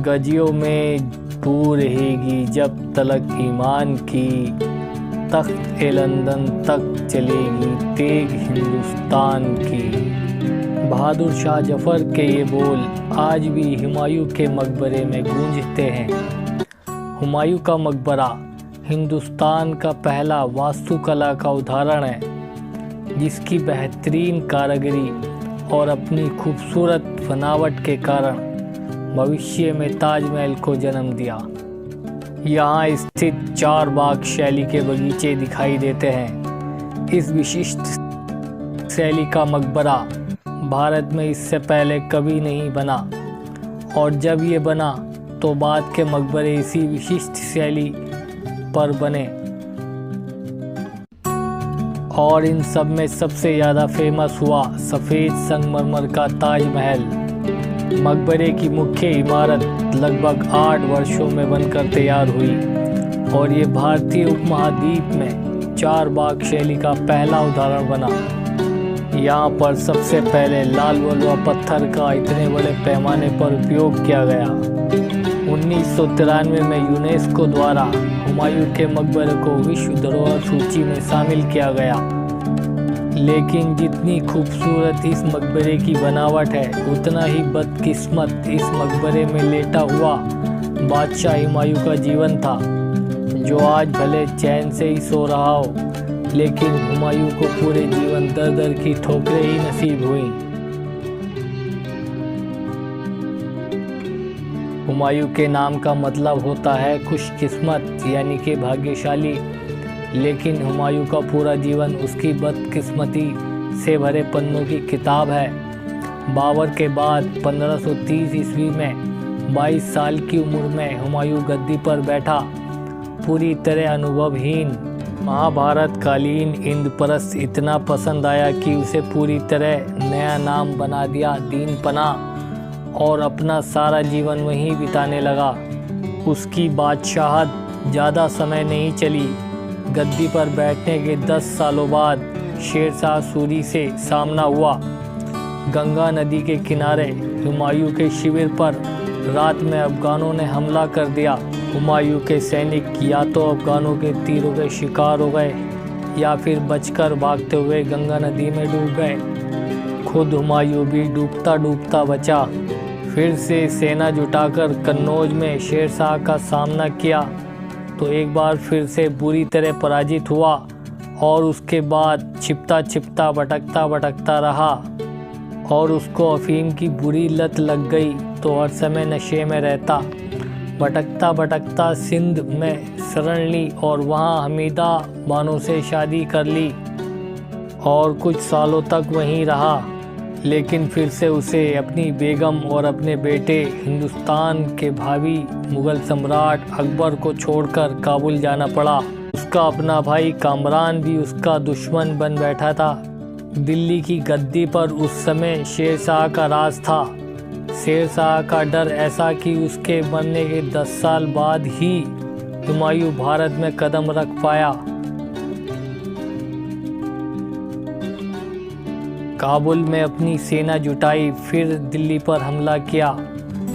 गजियों में बू रहेगी जब तलक ईमान की, तख्त ए लंदन तक चलेगी तेग हिंदुस्तान की। बहादुर शाह जफ़र के ये बोल आज भी हुमायूं के मकबरे में गूंजते हैं। हुमायूं का मकबरा हिंदुस्तान का पहला वास्तुकला का उदाहरण है, जिसकी बेहतरीन कारीगरी और अपनी खूबसूरत बनावट के कारण भविष्य में ताजमहल को जन्म दिया। यहाँ स्थित 4 बाग शैली के बगीचे दिखाई देते हैं। इस विशिष्ट शैली का मकबरा भारत में इससे पहले कभी नहीं बना, और जब ये बना तो बाद के मकबरे इसी विशिष्ट शैली पर बने, और इन सब में सबसे ज़्यादा फेमस हुआ सफ़ेद संगमरमर का ताजमहल। मकबरे की मुख्य इमारत लगभग 8 वर्षों में बनकर तैयार हुई, और ये भारतीय उपमहाद्वीप में 4 बाग शैली का पहला उदाहरण बना। यहाँ पर सबसे पहले लाल बलुआ पत्थर का इतने बड़े पैमाने पर उपयोग किया गया। 1993 में यूनेस्को द्वारा हुमायूं के मकबरे को विश्व धरोहर सूची में शामिल किया गया। लेकिन जितनी खूबसूरत इस मकबरे की बनावट है, उतना ही बदकिस्मत इस मकबरे में लेटा हुआ बादशाह हुमायूं का जीवन था, जो आज भले चैन से ही सो रहा हो, लेकिन हुमायूं को पूरे जीवन दर दर की ठोकरें ही नसीब हुई। हुमायूं के नाम का मतलब होता है खुशकिस्मत, यानी कि भाग्यशाली, लेकिन हुमायूं का पूरा जीवन उसकी बदकिस्मती से भरे पन्नों की किताब है। बाबर के बाद 1530 ईस्वी में 22 साल की उम्र में हुमायूं गद्दी पर बैठा, पूरी तरह अनुभवहीन। महाभारत कालीन इंद्रप्रस्थ इतना पसंद आया कि उसे पूरी तरह नया नाम बना दिया, दीन पना, और अपना सारा जीवन वहीं बिताने लगा। उसकी बादशाहत ज़्यादा समय नहीं चली। गद्दी पर बैठने के 10 सालों बाद शेर शाह सूरी से सामना हुआ। गंगा नदी के किनारे हुमायूं के शिविर पर रात में अफगानों ने हमला कर दिया। हुमायूं के सैनिक या तो अफगानों के तीरों के शिकार हो गए, या फिर बचकर भागते हुए गंगा नदी में डूब गए। खुद हुमायूं भी डूबता डूबता बचा। फिर से सेना जुटाकर कन्नौज में शेर शाह का सामना किया, तो एक बार फिर से बुरी तरह पराजित हुआ, और उसके बाद छिपता छिपता भटकता भटकता रहा, और उसको अफीम की बुरी लत लग गई, तो हर समय नशे में रहता। भटकता भटकता सिंध में शरण ली, और वहाँ हमीदा बानो से शादी कर ली, और कुछ सालों तक वहीं रहा। लेकिन फिर से उसे अपनी बेगम और अपने बेटे हिंदुस्तान के भावी मुग़ल सम्राट अकबर को छोड़कर काबुल जाना पड़ा। उसका अपना भाई कामरान भी उसका दुश्मन बन बैठा था। दिल्ली की गद्दी पर उस समय शेर शाह का राज था। शेर शाह का डर ऐसा कि उसके मरने के 10 साल बाद ही हुमायूं भारत में कदम रख पाया। काबुल में अपनी सेना जुटाई, फिर दिल्ली पर हमला किया।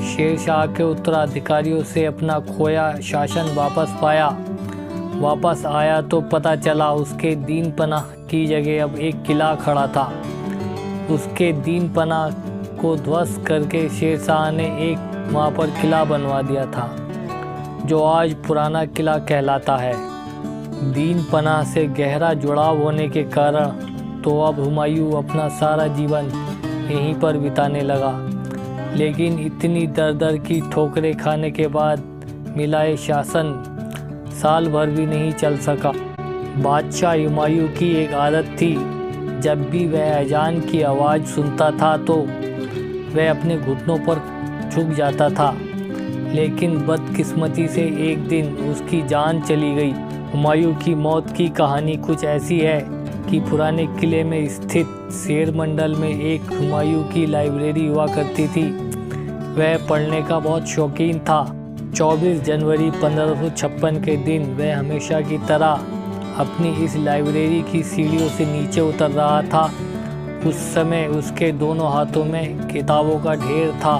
शेर शाह के उत्तराधिकारियों से अपना खोया शासन वापस पाया। वापस आया तो पता चला उसके दीन पनाह की जगह अब एक किला खड़ा था। उसके दीन पनाह को ध्वस्त करके शेर शाह ने एक वहाँ पर किला बनवा दिया था, जो आज पुराना किला कहलाता है। दीन पनाह से गहरा जुड़ाव होने के कारण तो अब हुमायूं अपना सारा जीवन यहीं पर बिताने लगा। लेकिन इतनी दर दर की ठोकरें खाने के बाद मिला ये शासन साल भर भी नहीं चल सका। बादशाह हुमायूं की एक आदत थी, जब भी वह अजान की आवाज़ सुनता था तो वह अपने घुटनों पर झुक जाता था। लेकिन बदकिस्मती से एक दिन उसकी जान चली गई। हुमायूं की मौत की कहानी कुछ ऐसी है कि पुराने किले में स्थित शेर मंडल में एक हुमायूं की लाइब्रेरी हुआ करती थी। वह पढ़ने का बहुत शौकीन था। 24 जनवरी 1556 के दिन वह हमेशा की तरह अपनी इस लाइब्रेरी की सीढ़ियों से नीचे उतर रहा था। उस समय उसके दोनों हाथों में किताबों का ढेर था।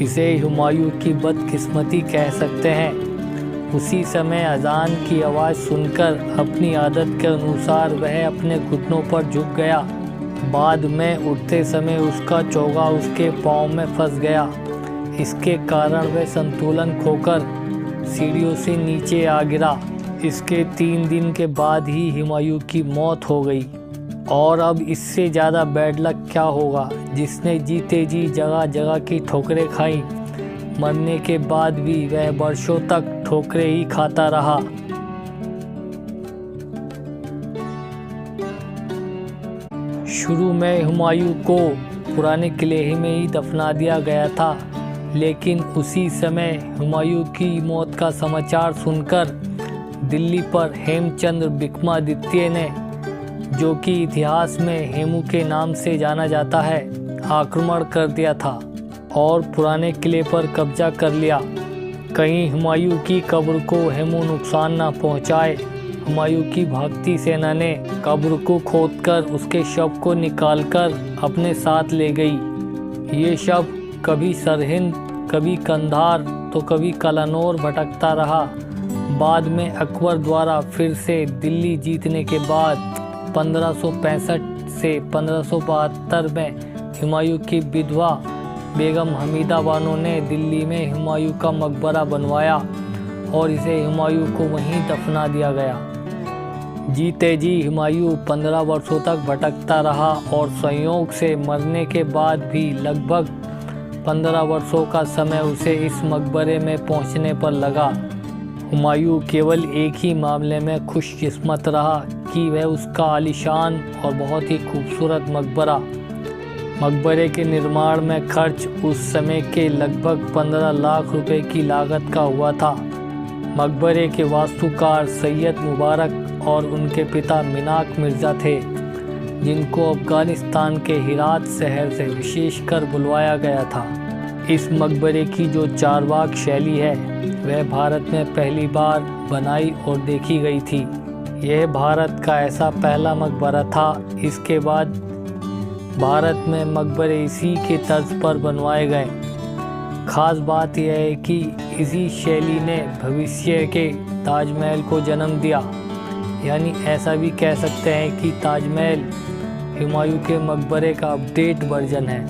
इसे हुमायूं की बदकिस्मती कह सकते हैं। उसी समय अजान की आवाज़ सुनकर अपनी आदत के अनुसार वह अपने घुटनों पर झुक गया। बाद में उठते समय उसका चोगा उसके पाँव में फंस गया। इसके कारण वह संतुलन खोकर सीढ़ियों से नीचे आ गिरा। इसके 3 दिन के बाद ही हुमायूं की मौत हो गई। और अब इससे ज़्यादा बैड लक क्या होगा, जिसने जीते जी जगह जगह की ठोकरें खाई। मरने के बाद भी वह वर्षों तक ठोकरें ही खाता रहा। शुरू में हुमायूं को पुराने किले में ही दफना दिया गया था, लेकिन उसी समय हुमायूं की मौत का समाचार सुनकर दिल्ली पर हेमचंद्र विक्रमादित्य ने, जो कि इतिहास में हेमू के नाम से जाना जाता है, आक्रमण कर दिया था और पुराने किले पर कब्जा कर लिया। कहीं हुमायूं की कब्र को हेमू नुकसान न पहुंचाए। हुमायूं की भागती सेना ने कब्र को खोदकर उसके शव को निकालकर अपने साथ ले गई। ये शव कभी सरहिंद, कभी कंधार तो कभी कलानौर भटकता रहा। बाद में अकबर द्वारा फिर से दिल्ली जीतने के बाद 1565 से 1572 में हुमायूं की विधवा बेगम हमीदा बानो ने दिल्ली में हुमायूं का मकबरा बनवाया और इसे हुमायूं को वहीं दफना दिया गया। जीते जी हुमायूं 15 वर्षों तक भटकता रहा और संयोग से मरने के बाद भी लगभग 15 वर्षों का समय उसे इस मकबरे में पहुंचने पर लगा। हुमायूं केवल एक ही मामले में खुशकिस्मत रहा कि वह उसका आलीशान और बहुत ही खूबसूरत मकबरे के निर्माण में खर्च उस समय के लगभग 15 लाख रुपए की लागत का हुआ था। मकबरे के वास्तुकार सैयद मुबारक और उनके पिता मिनाक मिर्ज़ा थे, जिनको अफ़गानिस्तान के हिरात शहर से विशेषकर बुलवाया गया था। इस मकबरे की जो चारबाग शैली है वह भारत में पहली बार बनाई और देखी गई थी। यह भारत का ऐसा पहला मकबरा था। इसके बाद भारत में मकबरे इसी के तर्ज पर बनवाए गए। खास बात यह है कि इसी शैली ने भविष्य के ताजमहल को जन्म दिया। यानी ऐसा भी कह सकते हैं कि ताजमहल हुमायूं के मकबरे का अपडेट वर्जन है।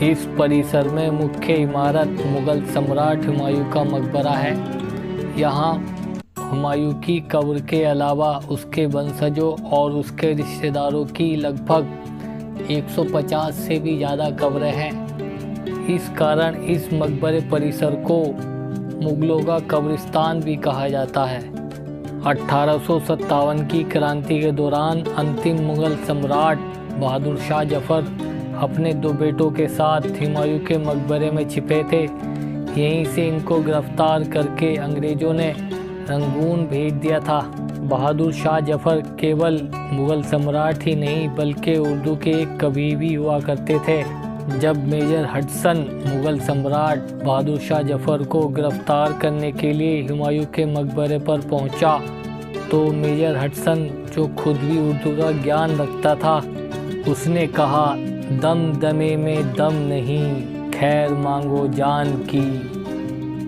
इस परिसर में मुख्य इमारत मुगल सम्राट हुमायूं का मकबरा है। यहाँ हुमायूं की कब्र के अलावा उसके वंशजों और उसके रिश्तेदारों की लगभग 150 से भी ज़्यादा कब्रें हैं। इस कारण इस मकबरे परिसर को मुगलों का कब्रिस्तान भी कहा जाता है। 1857 की क्रांति के दौरान अंतिम मुगल सम्राट बहादुर शाह जफर अपने 2 बेटों के साथ हुमायूं के मकबरे में छिपे थे। यहीं से इनको गिरफ्तार करके अंग्रेज़ों ने रंगून भेज दिया था। बहादुर शाह जफर केवल मुगल सम्राट ही नहीं बल्कि उर्दू के एक कवि भी हुआ करते थे। जब मेजर हडसन मुगल सम्राट बहादुर शाह जफर को गिरफ्तार करने के लिए हुमायूं के मकबरे पर पहुंचा, तो मेजर हडसन, जो खुद भी उर्दू का ज्ञान रखता था, उसने कहा, दम दमे में दम नहीं, खैर मांगो जान की,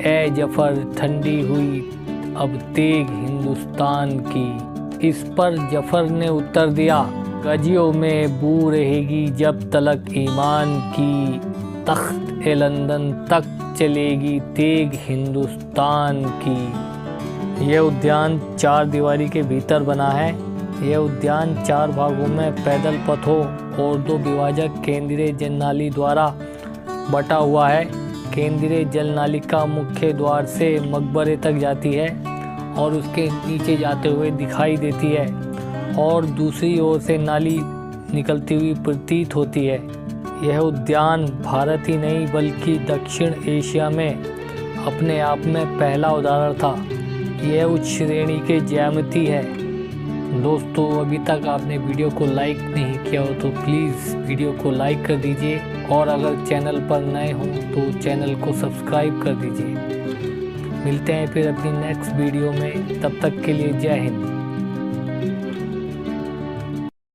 ए जफर ठंडी हुई अब तेग हिंदुस्तान की। इस पर जफर ने उत्तर दिया, गजियों में बू रहेगी जब तलक ईमान की, तख्त ए लंदन तक चलेगी तेग हिंदुस्तान की। यह उद्यान 4 दीवारी के भीतर बना है। यह उद्यान 4 भागों में पैदल पथों और 2 विभाजक केंद्रीय जल नाली द्वारा बटा हुआ है। केंद्रीय जल नालिका मुख्य द्वार से मकबरे तक जाती है और उसके नीचे जाते हुए दिखाई देती है और दूसरी ओर से नाली निकलती हुई प्रतीत होती है। यह उद्यान भारत ही नहीं बल्कि दक्षिण एशिया में अपने आप में पहला उदाहरण था। यह उच्च श्रेणी के ज्यामिति है। दोस्तों, अभी तक आपने वीडियो को लाइक नहीं किया हो तो प्लीज़ वीडियो को लाइक कर दीजिए और अगर चैनल पर नए हों तो चैनल को सब्सक्राइब कर दीजिए। मिलते हैं फिर अपनी नेक्स्ट वीडियो में, तब तक के लिए जय हिंद।